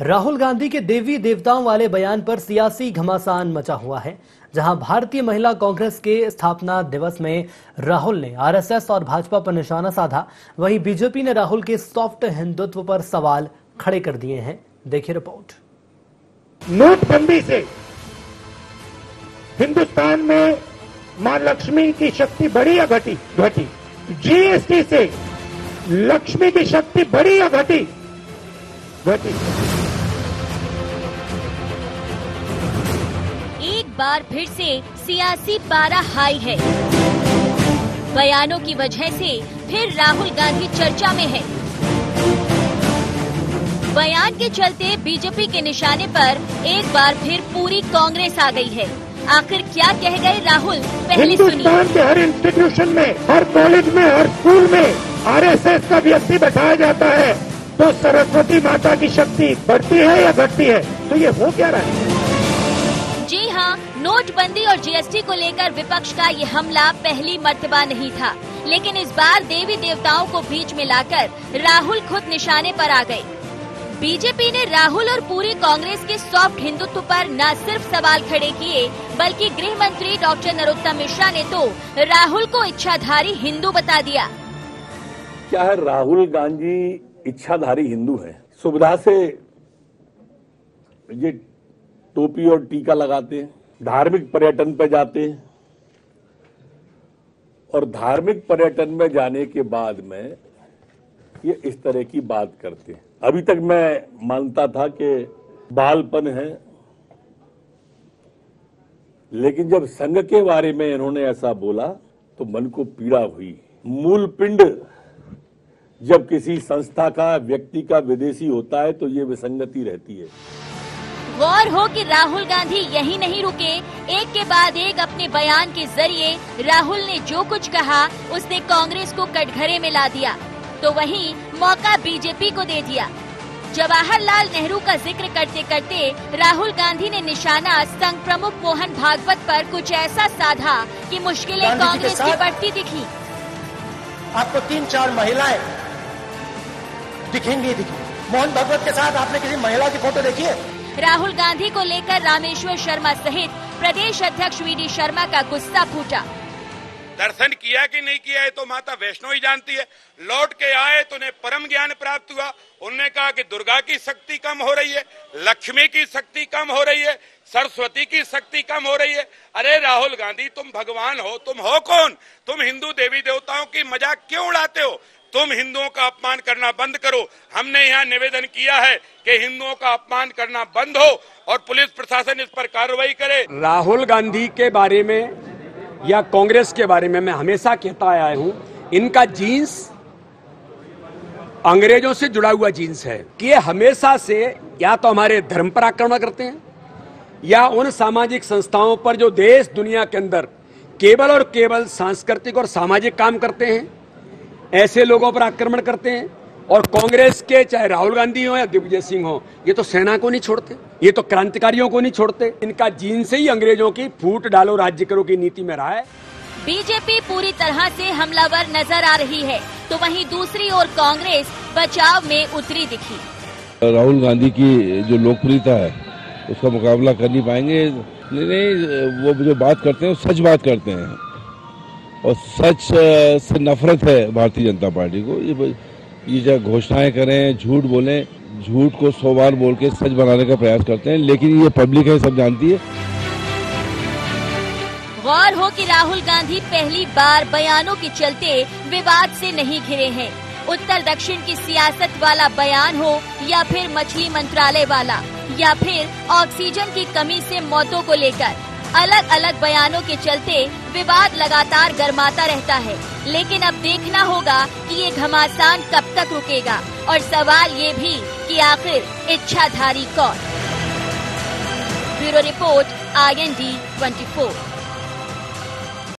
राहुल गांधी के देवी देवताओं वाले बयान पर सियासी घमासान मचा हुआ है। जहां भारतीय महिला कांग्रेस के स्थापना दिवस में राहुल ने आरएसएस और भाजपा पर निशाना साधा, वहीं बीजेपी ने राहुल के सॉफ्ट हिंदुत्व पर सवाल खड़े कर दिए हैं। देखिए रिपोर्ट। नोटबंदी से हिंदुस्तान में मां लक्ष्मी की शक्ति बढ़ी या घटी? जीएसटी से लक्ष्मी की शक्ति बढ़ी या घटी? एक बार फिर से सियासी पारा हाई है। बयानों की वजह से फिर राहुल गांधी चर्चा में है। बयान के चलते बीजेपी के निशाने पर एक बार फिर पूरी कांग्रेस आ गई है। आखिर क्या कह गए राहुल, पहले सुनिए। हिंदुस्तान के हर इंस्टीट्यूशन में, हर कॉलेज में, हर स्कूल में आरएसएस का व्यक्ति बैठाया जाता है तो सरस्वती माता की शक्ति बढ़ती है या घटती है? तो ये हो क्या रहा है? जी हाँ, नोटबंदी और जीएसटी को लेकर विपक्ष का ये हमला पहली मर्तबा नहीं था, लेकिन इस बार देवी देवताओं को बीच में लाकर राहुल खुद निशाने पर आ गए। बीजेपी ने राहुल और पूरी कांग्रेस के सॉफ्ट हिंदुत्व पर न सिर्फ सवाल खड़े किए, बल्कि गृह मंत्री डॉक्टर नरोत्तम मिश्रा ने तो राहुल को इच्छाधारी हिंदू बता दिया। क्या है, राहुल गांधी इच्छाधारी हिंदू है। सुविधा से ये टोपी और टीका लगाते हैं, धार्मिक पर्यटन पे जाते हैं और धार्मिक पर्यटन में जाने के बाद में ये इस तरह की बात करते हैं। अभी तक मैं मानता था कि बालपन है, लेकिन जब संघ के बारे में इन्होंने ऐसा बोला तो मन को पीड़ा हुई। मूल पिंड जब किसी संस्था का, व्यक्ति का विदेशी होता है तो ये विसंगति रहती है। गौर हो कि राहुल गांधी यही नहीं रुके, एक के बाद एक अपने बयान के जरिए राहुल ने जो कुछ कहा उसने कांग्रेस को कटघरे में ला दिया, तो वहीं मौका बीजेपी को दे दिया। जवाहरलाल नेहरू का जिक्र करते करते राहुल गांधी ने निशाना संघ प्रमुख मोहन भागवत पर कुछ ऐसा साधा कि मुश्किलें कांग्रेस की बढ़ती दिखी। आपको 3-4 महिलाएं दिखेंगी। मोहन भागवत के साथ आपने किसी महिला की फोटो देखी है? राहुल गांधी को लेकर रामेश्वर शर्मा सहित प्रदेश अध्यक्ष वीडी शर्मा का गुस्सा फूटा। दर्शन किया कि नहीं किया है तो माता वैष्णो ही जानती है। लौट के आए तो उन्हें परम ज्ञान प्राप्त हुआ। उन्होंने कहा कि दुर्गा की शक्ति कम हो रही है, लक्ष्मी की शक्ति कम हो रही है, सरस्वती की शक्ति कम हो रही है। अरे राहुल गांधी, तुम भगवान हो? तुम हो कौन? तुम हिंदू देवी देवताओं की मजाक क्यों उड़ाते हो? तुम हिंदुओं का अपमान करना बंद करो। हमने यहाँ निवेदन किया है कि हिंदुओं का अपमान करना बंद हो और पुलिस प्रशासन इस पर कार्रवाई करे। राहुल गांधी के बारे में या कांग्रेस के बारे में मैं हमेशा कहता आया हूं, इनका जीन्स अंग्रेजों से जुड़ा हुआ जीन्स है कि ये हमेशा से या तो हमारे धर्म पर आक्रमण करते हैं या उन सामाजिक संस्थाओं पर जो देश दुनिया के अंदर केवल और केवल सांस्कृतिक और सामाजिक काम करते हैं, ऐसे लोगों पर आक्रमण करते हैं। और कांग्रेस के चाहे राहुल गांधी हो या दिग्विजय सिंह हो, ये तो सेना को नहीं छोड़ते, ये तो क्रांतिकारियों को नहीं छोड़ते। इनका जीन से ही अंग्रेजों की फूट डालो राज्य करो की नीति में रहा है। बीजेपी पूरी तरह से हमलावर नजर आ रही है, तो वहीं दूसरी ओर कांग्रेस बचाव में उतरी दिखी। राहुल गांधी की जो लोकप्रियता है उसका मुकाबला कर नहीं पाएंगे। नहीं, वो जो बात करते हैं सच बात करते हैं और सच से नफरत है भारतीय जनता पार्टी को। ये जब घोषणाएं करें, झूठ बोलें, झूठ को 100 बार बोल के सच बनाने का प्रयास करते हैं, लेकिन ये पब्लिक है, सब जानती है। गौर हो कि राहुल गांधी पहली बार बयानों के चलते विवाद से नहीं घिरे हैं। उत्तर दक्षिण की सियासत वाला बयान हो या फिर मछली मंत्रालय वाला या फिर ऑक्सीजन की कमी से मौतों को लेकर, अलग अलग बयानों के चलते विवाद लगातार गर्माता रहता है। लेकिन अब देखना होगा कि ये घमासान कब तक रुकेगा, और सवाल ये भी कि आखिर इच्छाधारी कौन। Bureau report, IND 24।